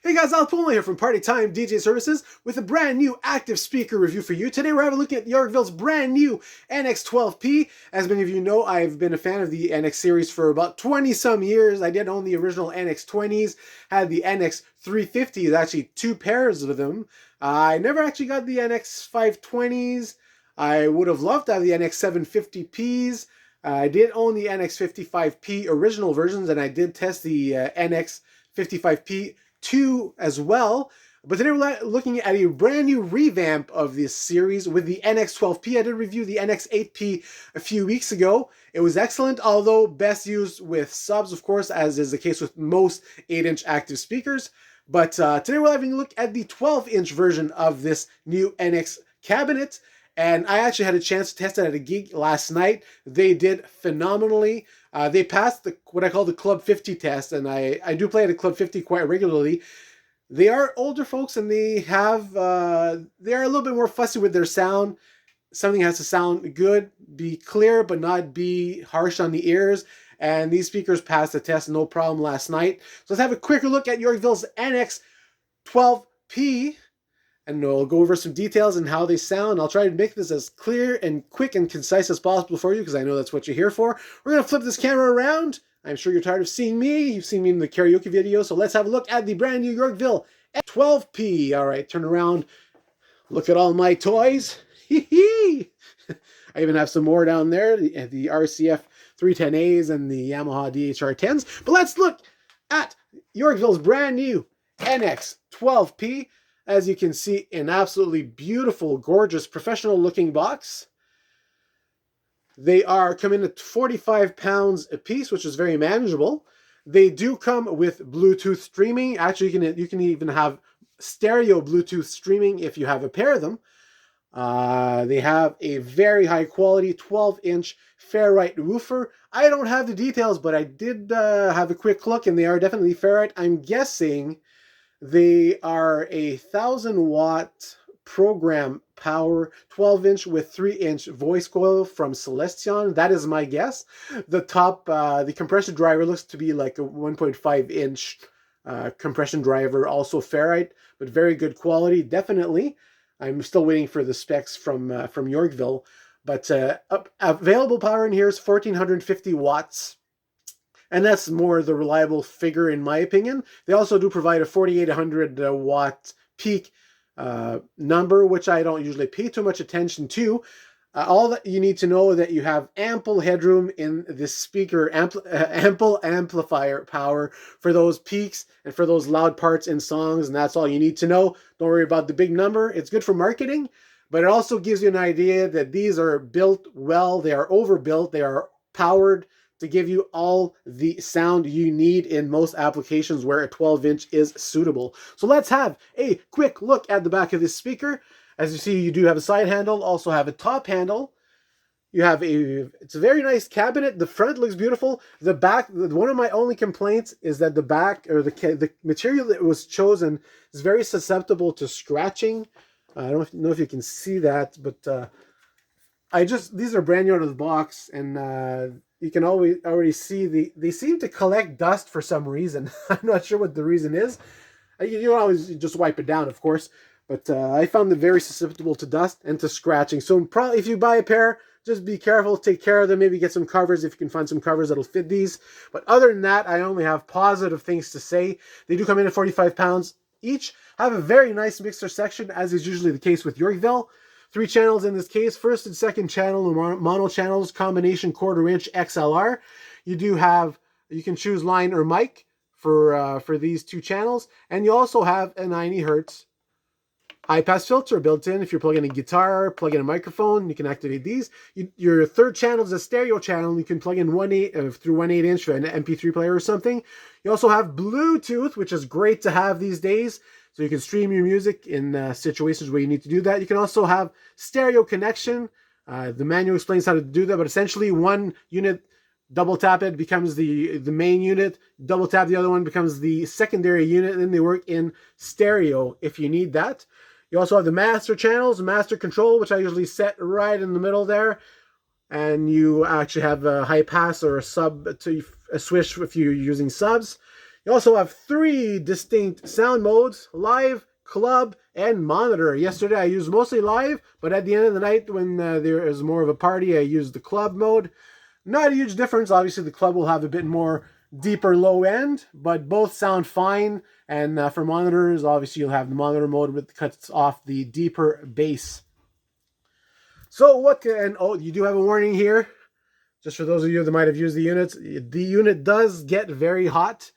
Hey guys, Poulin here from Party Time DJ Services with a brand new active speaker review for you. Today we're having a look at Yorkville's brand new NX12P. As many of you know, I've been a fan of the NX series for about 20 some years. I did own the original NX20s, had the NX350s, actually two pairs of them. I never actually got the NX520s. I would have loved to have the NX750Ps. I did own the NX55P original versions, and I did test the NX55P 2 as well. But today we're looking at a brand new revamp of this series with the NX12P. I did review the NX8P a few weeks ago. It was excellent, although best used with subs, of course, as is the case with most 8-inch active speakers. But today we're having a look at the 12-inch version of this new NX cabinet. And I actually had a chance to test it at a gig last night. They did phenomenally. They passed what I call the Club 50 test, and I do play at a Club 50 quite regularly. They are older folks, and they are a little bit more fussy with their sound. Something has to sound good, be clear, but not be harsh on the ears. And these speakers passed the test no problem last night. So let's have a quicker look at Yorkville's NX12P. And we'll go over some details and how they sound. I'll try to make this as clear and quick and concise as possible for you, because I know that's what you're here for. We're going to flip this camera around. I'm sure you're tired of seeing me. You've seen me in the karaoke video. So let's have a look at the brand new Yorkville N12P. All right, turn around. Look at all my toys. I even have some more down there. The RCF 310As and the Yamaha DHR10s. But let's look at Yorkville's brand new NX12P. As you can see, an absolutely beautiful, gorgeous, professional-looking box. They come in at 45 pounds a piece, which is very manageable. They do come with Bluetooth streaming. Actually, you can even have stereo Bluetooth streaming if you have a pair of them. They have a very high-quality 12-inch ferrite woofer. I don't have the details, but I did have a quick look, and they are definitely ferrite. I'm guessing they are a 1,000-watt program power 12-inch with 3-inch voice coil from Celestion. That is my guess. The compression driver looks to be like a 1.5-inch compression driver, also ferrite, but very good quality, definitely. I'm still waiting for the specs from Yorkville, but available power in here is 1,450 watts. And that's more the reliable figure in my opinion. They also do provide a 4,800 watt peak number, which I don't usually pay too much attention to. All that you need to know is that you have ample headroom in this speaker, ample amplifier power for those peaks and for those loud parts in songs, and that's all you need to know. Don't worry about the big number. It's good for marketing, but it also gives you an idea that these are built well. They are overbuilt. They are powered to give you all the sound you need in most applications where a 12-inch is suitable. So let's have a quick look at the back of this speaker. As you see, you do have a side handle, also have a top handle. It's a very nice cabinet. The front looks beautiful. The back, one of my only complaints is that the back, or the material that was chosen, is very susceptible to scratching. I don't know if you can see that, but these are brand new out of the box, and you can already see they seem to collect dust for some reason. I'm not sure what the reason is. You don't always just wipe it down, of course, but I found them very susceptible to dust and to scratching. So probably if you buy a pair, just be careful, take care of them, maybe get some covers if you can find some covers that'll fit these. But other than that, I only have positive things to say. They do come in at 45 pounds each, have a very nice mixer section, as is usually the case with Yorkville. 3 channels in this case, first and second channel, mono channels, combination 1/4-inch XLR. You can choose line or mic for these 2 channels, and you also have a 90 hertz high pass filter built in. If you're plugging a guitar, plug in a microphone, you can activate these. Your third channel is a stereo channel. You can plug in through 1/8-inch for an MP3 player or something. You also have Bluetooth, which is great to have these days. So you can stream your music in situations where you need to do that. You can also have stereo connection. The manual explains how to do that, but essentially one unit, double tap it, becomes the main unit. Double tap the other one, becomes the secondary unit, and then they work in stereo if you need that. You also have the master channels, master control, which I usually set right in the middle there. And you actually have a high pass or a sub to a switch if you're using subs. You also have 3 distinct sound modes: live, club, and monitor. Yesterday I used mostly live, but at the end of the night when there is more of a party, I used the club mode. Not a huge difference. Obviously the club will have a bit more deeper low end, but both sound fine. And for monitors, obviously you'll have the monitor mode, which cuts off the deeper bass. So you do have a warning here. Just for those of you that might have used the units, the unit does get very hot.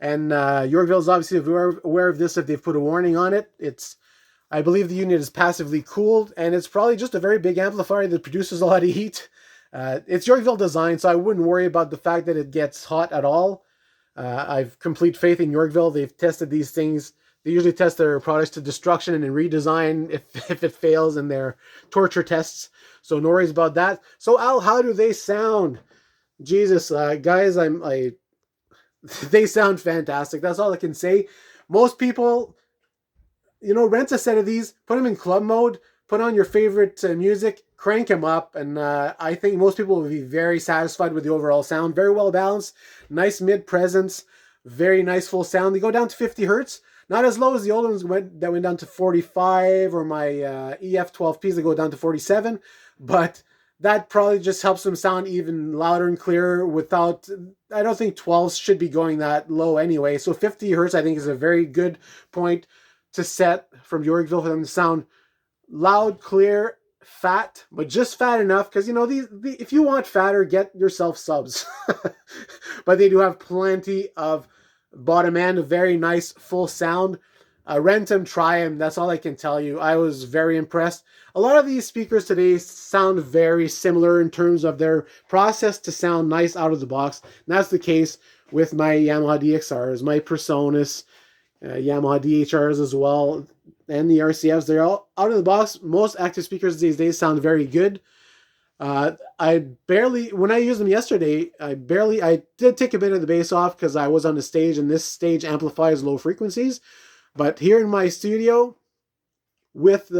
And Yorkville is obviously aware of this if they've put a warning on it. I believe the unit is passively cooled, and it's probably just a very big amplifier that produces a lot of heat. It's Yorkville design, so I wouldn't worry about the fact that it gets hot at all. I've complete faith in Yorkville. They've tested these things. They usually test their products to destruction and then redesign if it fails in their torture tests. So no worries about that. So Al, how do they sound? Jesus, guys, they sound fantastic. That's all I can say. Most people, rent a set of these, put them in club mode, put on your favorite music, crank them up, and I think most people will be very satisfied with the overall sound. Very well balanced, nice mid presence, very nice full sound. They go down to 50 hertz. Not as low as the old ones that went down to 45, or my EF12Ps that go down to 47, but that probably just helps them sound even louder and clearer without, I don't think 12s should be going that low anyway. So 50 hertz I think is a very good point to set from Yorkville for them to sound loud, clear, fat, but just fat enough, because if you want fatter, get yourself subs. But they do have plenty of bottom end, a very nice full sound. Rent them, try them. That's all I can tell you. I was very impressed. A lot of these speakers today sound very similar in terms of their process to sound nice out of the box. And that's the case with my Yamaha DXRs, my Personas, Yamaha DHRs as well, and the RCFs. They're all out of the box. Most active speakers these days sound very good. When I used them yesterday, I did take a bit of the bass off because I was on the stage, and this stage amplifies low frequencies. But here in my studio, with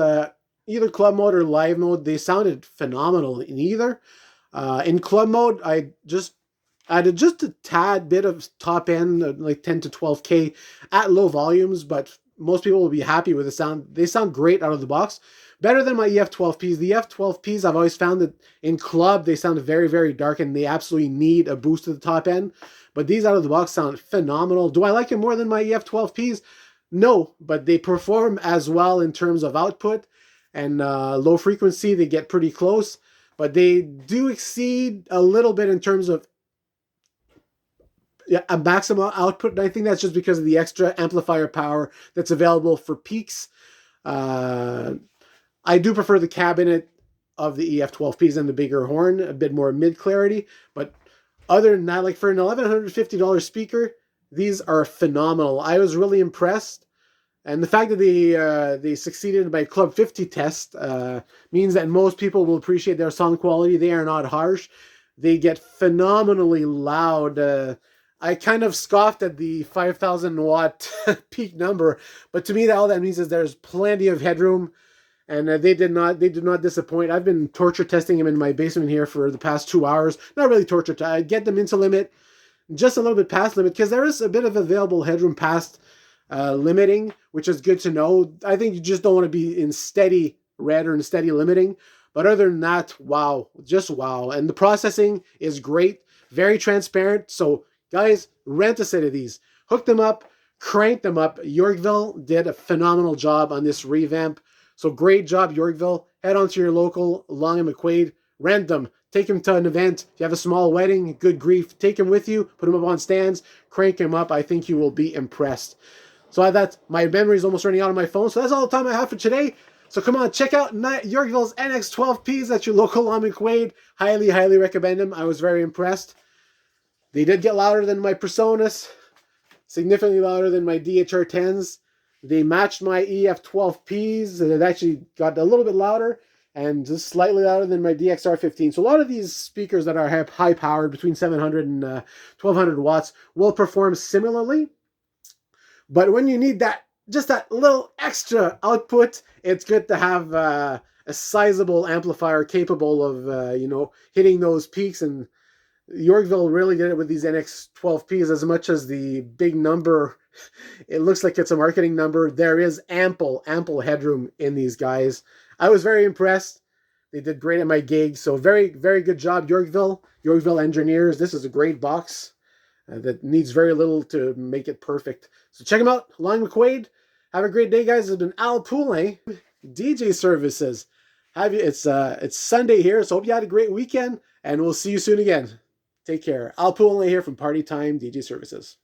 either club mode or live mode, they sounded phenomenal in either. In club mode, I added just a tad bit of top end, like 10 to 12K at low volumes, but most people will be happy with the sound. They sound great out of the box. Better than my EF12Ps. The EF12Ps, I've always found that in club, they sound very, very dark, and they absolutely need a boost to the top end. But these out of the box sound phenomenal. Do I like it more than my EF12Ps? No, but they perform as well in terms of output and low frequency. They get pretty close, but they do exceed a little bit in terms of a maximum output. And I think that's just because of the extra amplifier power that's available for peaks. I do prefer the cabinet of the EF12Ps and the bigger horn, a bit more mid clarity. But other than that, like for an $1,150 speaker, these are phenomenal. I was really impressed. And the fact that they succeeded in my Club 50 test means that most people will appreciate their sound quality. They are not harsh. They get phenomenally loud. I kind of scoffed at the 5,000 watt peak number, but to me, all that means is there's plenty of headroom, and they did not disappoint. I've been torture testing them in my basement here for the past 2 hours. Not really torture. I get them into limit, just a little bit past limit, because there is a bit of available headroom past limiting, which is good to know. I think you just don't want to be in steady red or in steady limiting. But other than that, wow, just wow. And the processing is great, very transparent. So guys, rent a set of these. Hook them up, crank them up. Yorkville did a phenomenal job on this revamp. So great job, Yorkville. Head on to your local Long and McQuaid, rent them. Take them to an event. If you have a small wedding, good grief, take them with you, put them up on stands, crank them up. I think you will be impressed. So that's, my memory is almost running out on my phone. So that's all the time I have for today. So come on, check out Yorkville's NX12Ps at your local Long and McQuaid. Highly, highly recommend them. I was very impressed. They did get louder than my Personas, significantly louder than my DHR10s. They matched my EF12Ps. It actually got a little bit louder and just slightly louder than my DXR15. So a lot of these speakers that are high powered, between 700 and 1200 watts, will perform similarly. But when you need just that little extra output, it's good to have a sizable amplifier capable of hitting those peaks and Yorkville really did it with these NX12Ps. As much as the big number, it looks like it's a marketing number, there is ample headroom in these guys. I was very impressed. They did great at my gig. So very, very good job, Yorkville engineers. This is a great box that needs very little to make it perfect. So check them out, along McQuaid. Have a great day, guys. It's been Al Poulin, DJ Services. It's Sunday here, so hope you had a great weekend, and we'll see you soon again. Take care. Al Poulin here from Party Time DJ Services.